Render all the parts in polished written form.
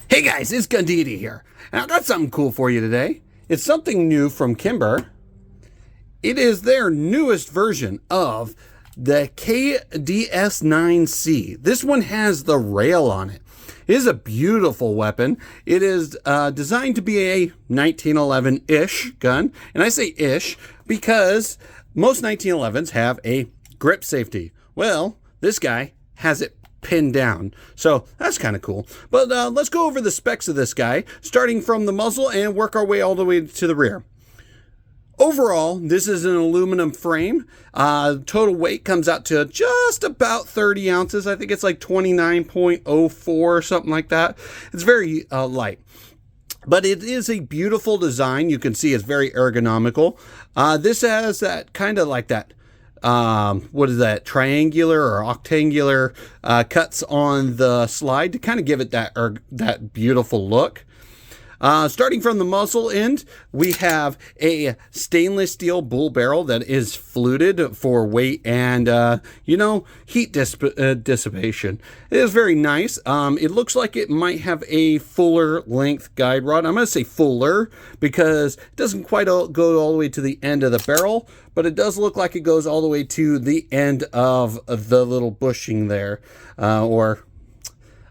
Hey guys, it's Gandidi here, and I've got something cool for you today. It's something new from Kimber. It is their newest version of the KDS9C. This one has the rail on it. It is a beautiful weapon. It is designed to be a 1911-ish gun, and I say ish because most 1911s have a grip safety. Well, this guy has it pinned down, so that's kind of cool. But let's go over the specs of this guy, starting from the muzzle and work our way all the way to the rear. Overall, this is an aluminum frame. Total weight comes out to just about 30 ounces. I think it's like 29.04 or something like that. It's very light. But it is a beautiful design. You can see it's very ergonomical. This has that kind of like that what is that, triangular or octangular cuts on the slide to kind of give it that beautiful look. Starting from the muzzle end, we have a stainless steel bull barrel that is fluted for weight and, heat dissipation. It is very nice. It looks like it might have a fuller length guide rod. I'm going to say fuller because it doesn't quite go all the way to the end of the barrel, but it does look like it goes all the way to the end of the little bushing there, or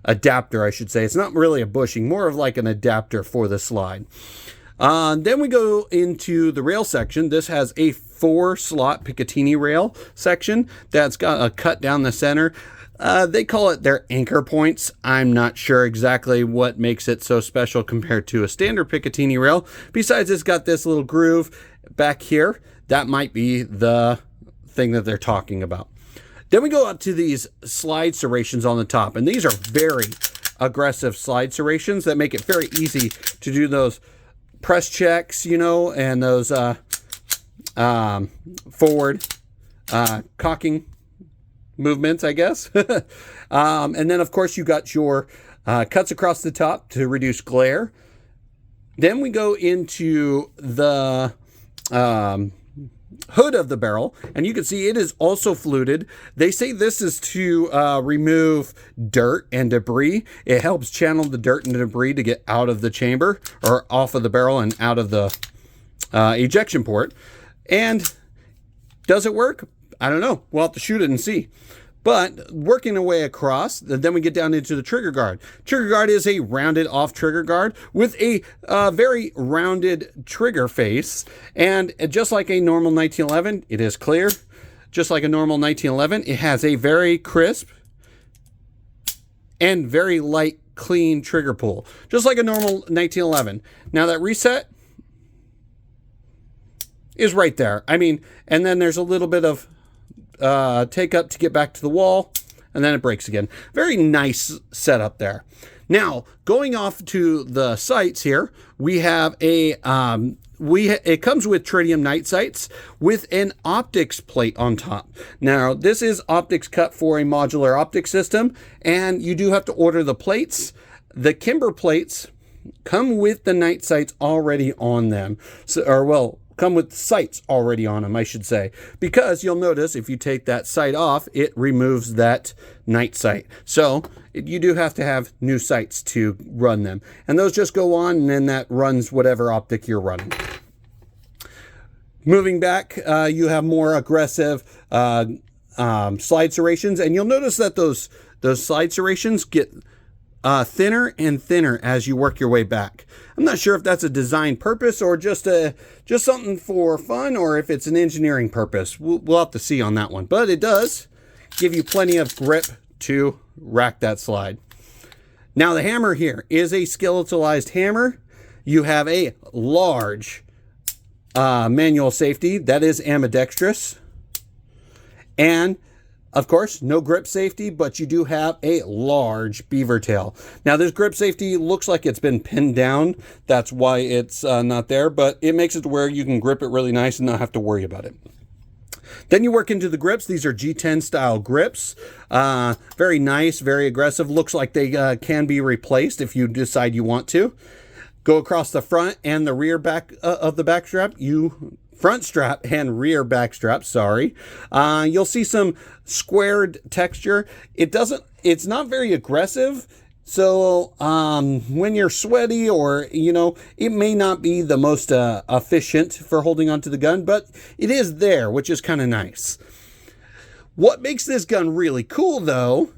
adapter, I should say. It's not really a bushing, more of like an adapter for the slide. Then we go into the rail section. This has a 4-slot Picatinny rail section that's got a cut down the center. They call it their anchor points. I'm not sure exactly what makes it so special compared to a standard Picatinny rail. Besides, it's got this little groove back here. That might be the thing that they're talking about. Then we go up to these slide serrations on the top, and these are very aggressive slide serrations that make it very easy to do those press checks, and those forward cocking movements, I guess. And then, of course, you got your cuts across the top to reduce glare. Then we go into the hood of the barrel, and you can see it is also fluted. They say this is to remove dirt and debris. It helps channel the dirt and debris to get out of the chamber or off of the barrel and out of the ejection port. And does it work? I don't know. We'll have to shoot it and see. But working our way across, then we get down into the trigger guard. Trigger guard is a rounded off trigger guard with a very rounded trigger face. And just like a normal 1911, it is clear. Just like a normal 1911, it has a very crisp and very light, clean trigger pull. Just like a normal 1911. Now that reset is right there. I mean, and then there's a little bit of take up to get back to the wall, and then it breaks again. Very nice setup there. Now, going off to the sights here, we have a it comes with tritium night sights with an optics plate on top. Now, this is optics cut for a modular optics system, and you do have to order the plates. The Kimber plates come with the night sights already on them, come with sights already on them, I should say, because you'll notice if you take that sight off, it removes that night sight. So you do have to have new sights to run them, and those just go on, and then that runs whatever optic you're running. Moving back, you have more aggressive slide serrations, and you'll notice that those slide serrations get thinner and thinner as you work your way back. I'm not sure if that's a design purpose or just something for fun, or if it's an engineering purpose. We'll have to see on that one. But it does give you plenty of grip to rack that slide. Now the hammer here is a skeletalized hammer. You have a large manual safety that is ambidextrous, and of course, no grip safety, but you do have a large beaver tail. Now, this grip safety looks like it's been pinned down. That's why it's not there, but it makes it to where you can grip it really nice and not have to worry about it. Then you work into the grips. These are G10 style grips. Very nice, very aggressive. Looks like they can be replaced if you decide you want to. Go across the front and the rear back of the back strap. Front strap and rear back strap, sorry. You'll see some squared texture. It's not very aggressive, So when you're sweaty, or, you know, it may not be the most efficient for holding onto the gun, but it is there, which is kind of nice. What makes this gun really cool, though,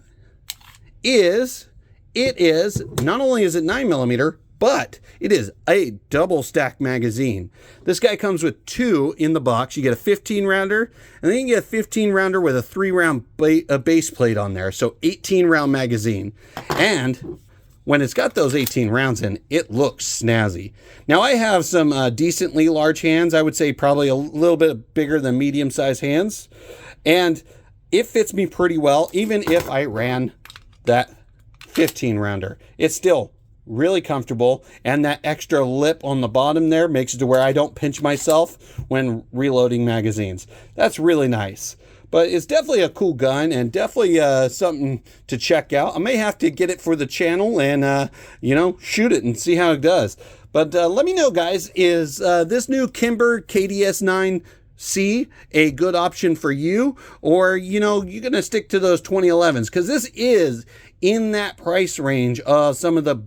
is not only is it 9mm, but it is a double stack magazine. This guy comes with 2 in the box. You get a 15 rounder, and then you get a 15 rounder with a 3-round base plate on there. So 18 round magazine. And when it's got those 18 rounds in, it looks snazzy. Now I have some decently large hands. I would say probably a little bit bigger than medium sized hands. And it fits me pretty well, even if I ran that 15 rounder. It's still really comfortable, and that extra lip on the bottom there makes it to where I don't pinch myself when reloading magazines. That's really nice. But it's definitely a cool gun, and definitely something to check out. I may have to get it for the channel and you know, shoot it and see how it does. But let me know, guys, is this new Kimber KDS9C a good option for you, or, you know, you're gonna stick to those 2011s? Because this is in that price range of some of the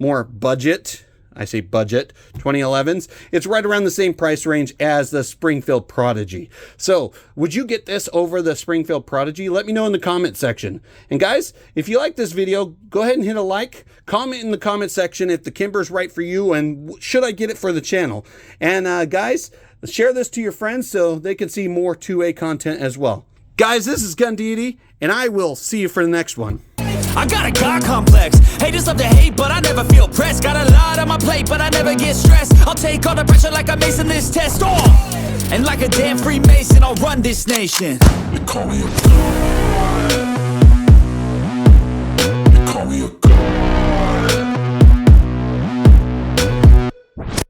more budget, I say budget, 2011s. It's right around the same price range as the Springfield Prodigy. So would you get this over the Springfield Prodigy? Let me know in the comment section. And guys, if you like this video, go ahead and hit a like. Comment in the comment section if the Kimber's right for you, and should I get it for the channel? And guys, share this to your friends so they can see more 2A content as well. Guys, this is Gun Deity, and I will see you for the next one. I got a God complex. Haters love to hate, but I never feel pressed. Got a lot on my plate, but I never get stressed. I'll take all the pressure like I'm acing this test. And like a damn Freemason, I'll run this nation. You call me a